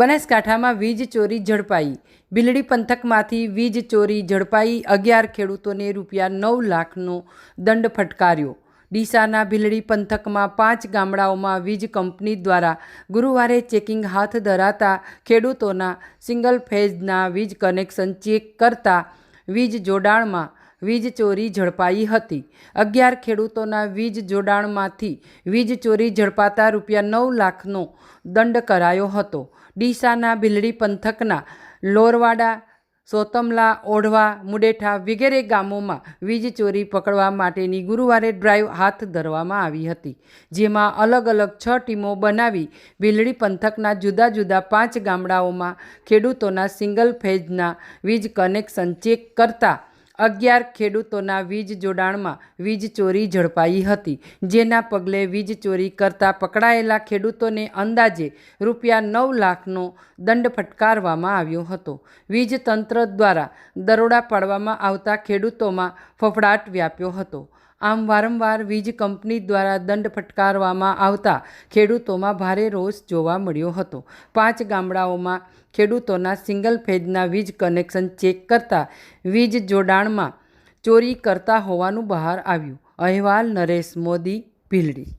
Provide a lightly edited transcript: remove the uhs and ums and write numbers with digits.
બનાસકાંઠામાં વીજ ચોરી ઝડપાઈ। ભીલડી પંથકમાંથી વીજ ચોરી ઝડપાઈ। 11 ખેડૂતોને ₹9 લાખનો દંડ ફટકાર્યો। ડીસાના ભીલડી પંથકમાં 5 ગામડાઓમાં વીજ કંપની દ્વારા ગુરુવારે ચેકિંગ હાથ ધરાતા ખેડૂતોના સિંગલ ફેઝના વીજ કનેક્શન ચેક કરતા વીજ જોડાણમાં વીજ ચોરી ઝડપાઈ હતી। 11 ખેડૂતોના વીજ જોડાણમાંથી વીજ ચોરી ઝડપાતા ₹9 લાખનો દંડ કરાયો હતો। ડીસાના ભીલડી પંથકના લોરવાડા, સોતમલા, ઓઢવા, મુડેઠા વગેરે ગામોમાં વીજ ચોરી પકડવા માટેની ગુરુવારે ડ્રાઈવ હાથ ધરવામાં આવી હતી, જેમાં અલગ અલગ 6 ટીમો બનાવી ભીલડી પંથકના જુદા જુદા 5 ગામડાઓમાં ખેડૂતોના સિંગલ ફેઝના વીજ કનેક્શન ચેક કરતા 11 ખેડૂતોના વીજ જોડાણમાં વીજ ચોરી ઝડપાઈ હતી, જેના પગલે વીજ ચોરી કરતા પકડાયેલા ખેડૂતોને અંદાજે ₹9 લાખનો દંડ ફટકારવામાં આવ્યો હતો। વીજ તંત્ર દ્વારા દરોડા પાડવામાં આવતા ખેડૂતોમાં ફફડાટ વ્યાપ્યો હતો। આમ વારંવાર વીજ કંપની દ્વારા દંડ ફટકારવામાં આવતા ખેડૂતોમાં ભારે રોષ જોવા મળ્યો હતો। 5 ગામડાઓમાં ખેડૂતોના સિંગલ ફેઝના વીજ કનેક્શન ચેક કરતા વીજ જોડાણમાં ચોરી કરતા હોવાનું બહાર આવ્યું। અહેવાલ નરેશ મોદી, ભીલડી।